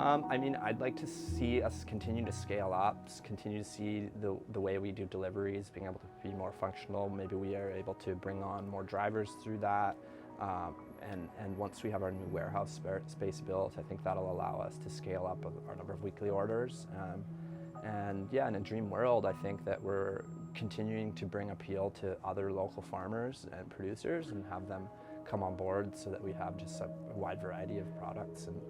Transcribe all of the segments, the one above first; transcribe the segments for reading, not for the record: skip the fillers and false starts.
I mean, I'd like to see us continue to scale up, continue to see the way we do deliveries, being able to be more functional. Maybe we are able to bring on more drivers through that. And once we have our new warehouse space built, I think that'll allow us to scale up our number of weekly orders. And yeah, in a dream world, I think that we're continuing to bring appeal to other local farmers and producers and have them come on board so that we have just a wide variety of products. And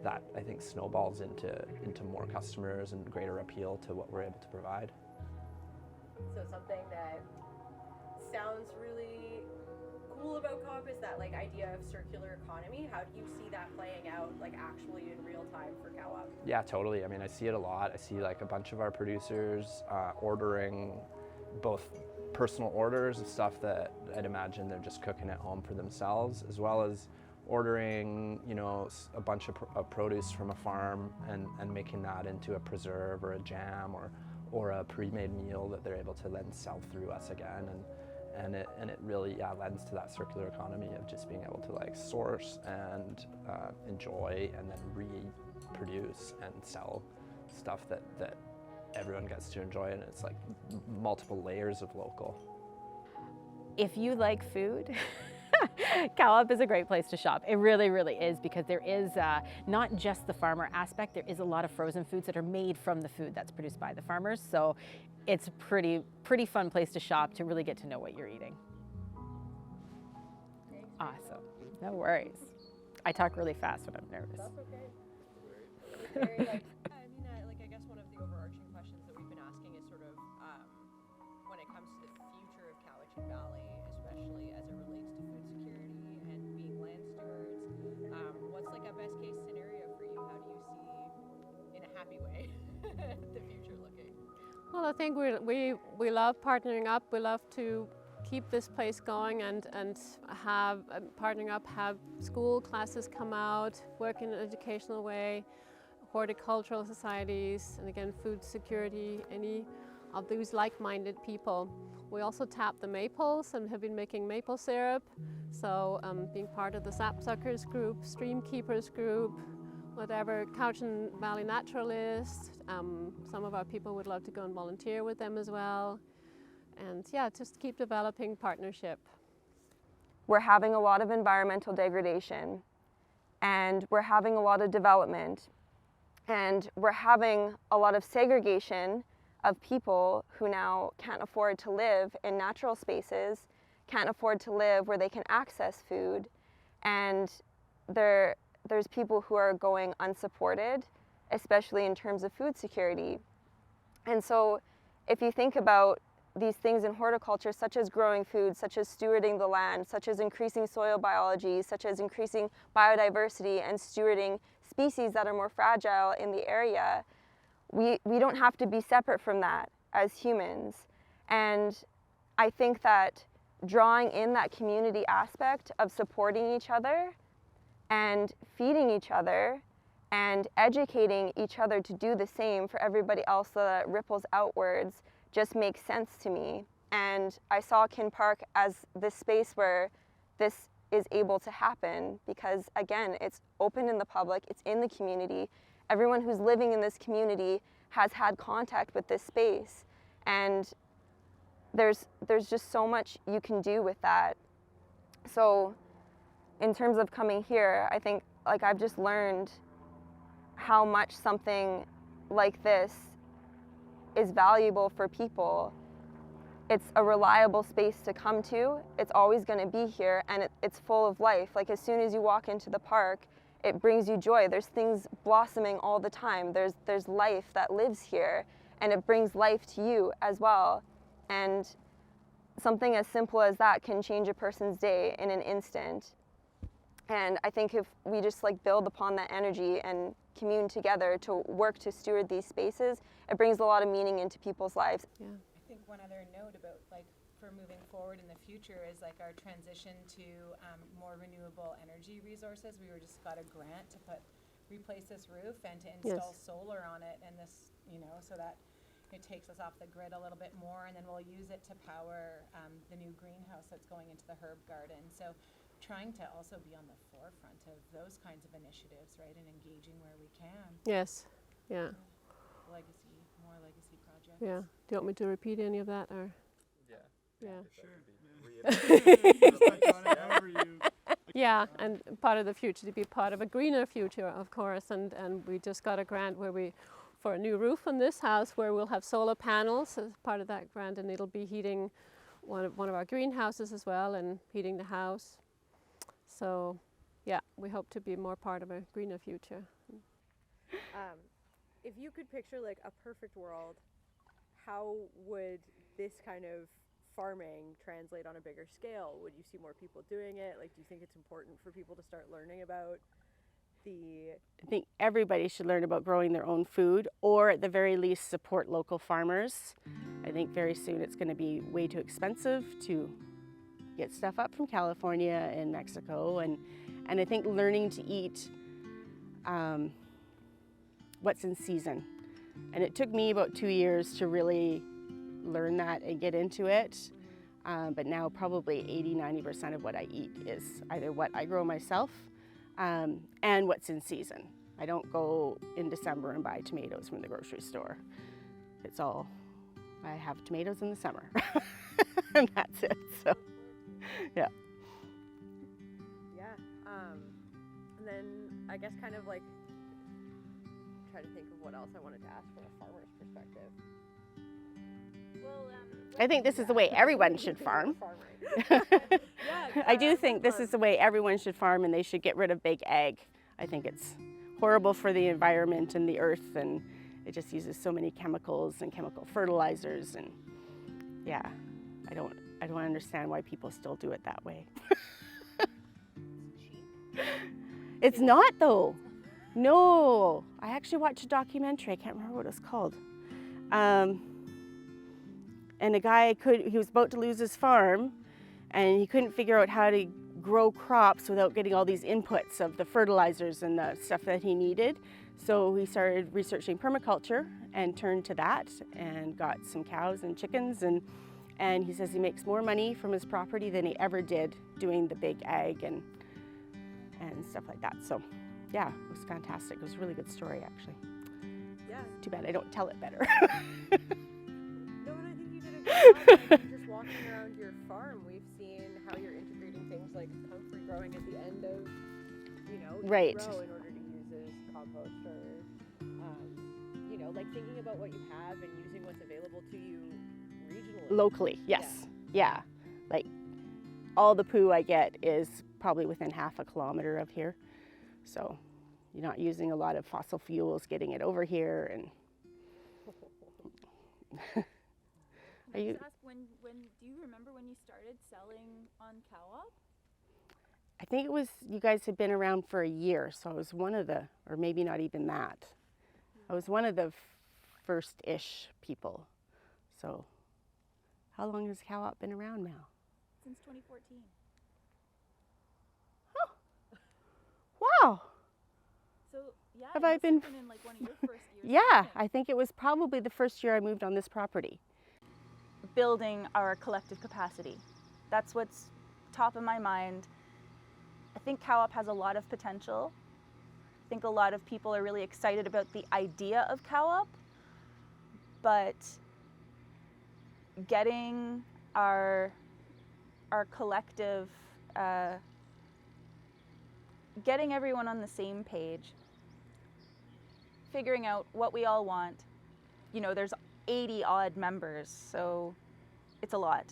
that, I think, snowballs into more customers and greater appeal to what we're able to provide. So something that sounds really cool about Co-op is that like idea of circular economy. How do you see that playing out like actually in real time for Co-op? Yeah, totally. I mean, I see it a lot. I see like a bunch of our producers ordering both personal orders of stuff that I'd imagine they're just cooking at home for themselves, as well as ordering, you know, a bunch of produce from a farm and making that into a preserve or a jam or a pre-made meal that they're able to then sell through us again. And it really, yeah, lends to that circular economy of just being able to like source and enjoy and then reproduce and sell stuff that everyone gets to enjoy, and it's like multiple layers of local. If you like food, Co-op is a great place to shop. It really, really is, because there is not just the farmer aspect, there is a lot of frozen foods that are made from the food that's produced by the farmers. So it's a pretty fun place to shop to really get to know what you're eating. Awesome. No worries. I talk really fast when I'm nervous. That's okay. Very, like, I guess one of the overarching questions that we've been asking is sort of when it comes to the future of Cowichan Valley, especially as it relates to food security and being land stewards, what's like a best case scenario for you? How do you see, in a happy way, the future looking? Well, I think we love partnering up. We love to keep this place going and have partnering up, have school classes come out, work in an educational way, horticultural societies, and again, food security, any of these like-minded people. We also tap the maples and have been making maple syrup. So being part of the sapsuckers group, stream keepers group, whatever, Cowichan Valley Naturalists. Some of our people would love to go and volunteer with them as well. And yeah, just keep developing partnership. We're having a lot of environmental degradation, and we're having a lot of development, and we're having a lot of segregation of people who now can't afford to live in natural spaces, can't afford to live where they can access food, and there's people who are going unsupported, especially in terms of food security. And so if you think about these things in horticulture, such as growing food, such as stewarding the land, such as increasing soil biology, such as increasing biodiversity and stewarding species that are more fragile in the area, we don't have to be separate from that as humans. And I think that drawing in that community aspect of supporting each other and feeding each other and educating each other to do the same for everybody else so that it ripples outwards just makes sense to me. And I saw Kin Park as this space where this is able to happen because, again, it's open in the public, it's in the community. Everyone who's living in this community has had contact with this space. And there's just so much you can do with that. So in terms of coming here, I think like I've just learned how much something like this is valuable for people. It's a reliable space to come to. It's always going to be here, and it's full of life. Like as soon as you walk into the park, it brings you joy. There's things blossoming all the time. There's life that lives here, and it brings life to you as well. And something as simple as that can change a person's day in an instant. And I think if we just like build upon that energy and commune together to work to steward these spaces, it brings a lot of meaning into people's lives. Yeah. I think one other note about like for moving forward in the future is like our transition to more renewable energy resources. We just got a grant to replace this roof and to install solar on it, and this, you know, so that it takes us off the grid a little bit more, and then we'll use it to power the new greenhouse that's going into the herb garden. So trying to also be on the forefront of those kinds of initiatives, right, and engaging where we can. Yes. Yeah. More legacy projects. Yeah. Do you want me to repeat any of that, or? Yeah. Yeah, and part of the future to be part of a greener future, of course. And we just got a grant for a new roof on this house, where we'll have solar panels as part of that grant, and it'll be heating one of our greenhouses as well, and heating the house. So, yeah, we hope to be more part of a greener future. If you could picture like a perfect world, how would this kind of farming translate on a bigger scale? Would you see more people doing it? Like, do you think it's important for people to start learning about I think everybody should learn about growing their own food, or at the very least support local farmers. I think very soon it's going to be way too expensive to get stuff up from California and Mexico, and I think learning to eat what's in season. And it took me about 2 years to really learn that and get into it. But now probably 80–90% of what I eat is either what I grow myself and what's in season. I don't go in December and buy tomatoes from the grocery store. It's all, I have tomatoes in the summer and that's it, so yeah. Yeah, and then I guess kind of like try to think of what else I wanted to ask from a farmer's perspective. Well, I think this is the way everyone should farm. I do think this is the way everyone should farm, and they should get rid of big ag. I think it's horrible for the environment and the earth, and it just uses so many chemicals and chemical fertilizers, and yeah, I don't understand why people still do it that way. It's not though. No, I actually watched a documentary, I can't remember what it was called. And a guy he was about to lose his farm, and he couldn't figure out how to grow crops without getting all these inputs of the fertilizers and the stuff that he needed. So he started researching permaculture and turned to that and got some cows and chickens, and he says he makes more money from his property than he ever did doing the big ag and stuff like that. So yeah, it was fantastic. It was a really good story, actually. Yeah. Too bad I don't tell it better. No, and I think you did a good job. I think just walking around your farm, we've seen how you're integrating things like comfrey growing at the end of, each Right. row in order to use as compost, or, like thinking about what you have and using what's available to you regionally. Locally, yes. Yeah. Like all the poo I get is probably within half a kilometer of here. So you're not using a lot of fossil fuels getting it over here. And Can I just ask, do you remember when you started selling on Cow-op? I think it was, you guys had been around for a year, so I was one of the, or maybe not even that. I was one of the first-ish people. So how long has Cow-op been around now? Since 2014. Wow. So yeah, Have it I must been have been in like one of your first years. Yeah, working. I think it was probably the first year I moved on this property. Building our collective capacity. That's what's top of my mind. I think Cow-op has a lot of potential. I think a lot of people are really excited about the idea of Cow-op, but getting our collective, getting everyone on the same page, figuring out what we all want. There's 80 odd members, so it's a lot.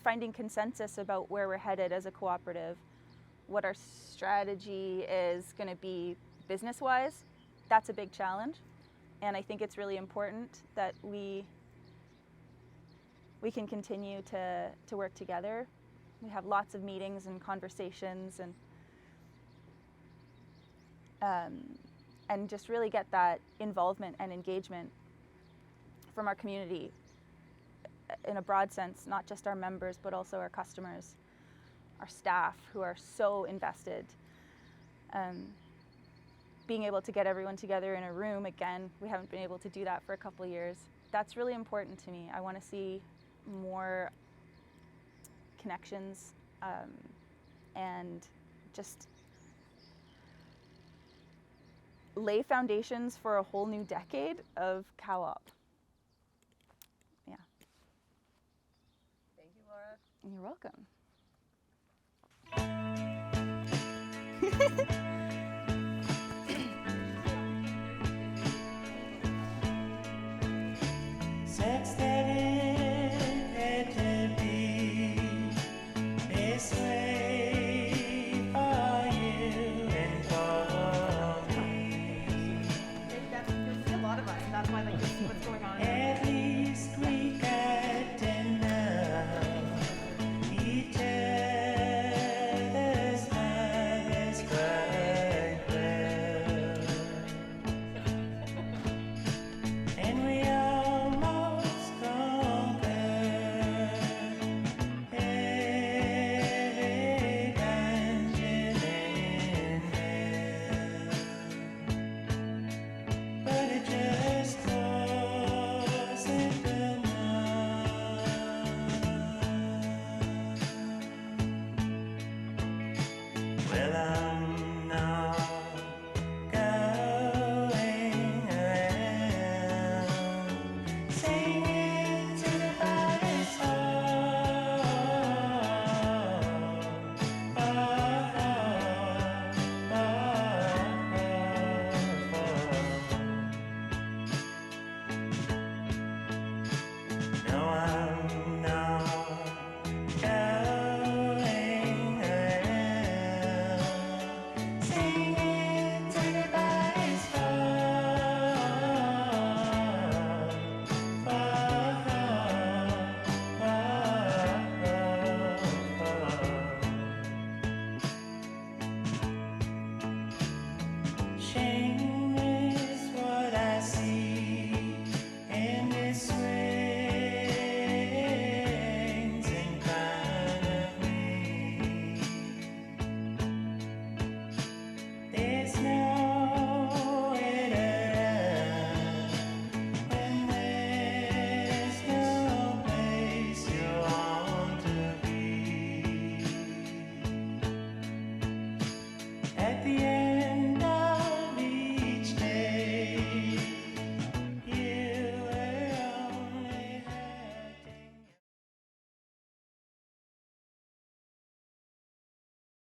Finding consensus about where we're headed as a cooperative, what our strategy is going to be business-wise, that's a big challenge. And I think it's really important that we can continue to work together. We have lots of meetings and conversations, and just really get that involvement and engagement from our community in a broad sense, not just our members, but also our customers, our staff who are so invested. Being able to get everyone together in a room, again, we haven't been able to do that for a couple of years. That's really important to me. I want to see more connections and just lay foundations for a whole new decade of cow-op. Yeah. Thank you, Laura. You're welcome. Sex that it had to be this way for you and for me. There's a lot of us. That's why like this is what's going on. At least we got to know each other's mothers quite well. And we almost conquered every dungeon in hell. But it just wasn't enough. Well, I'm not going around singing to the body's heart. No, I'm not going around singing to the body's Shame is what I see in this wings in front of me. There's nowhere to run when there's no place you want to be. At the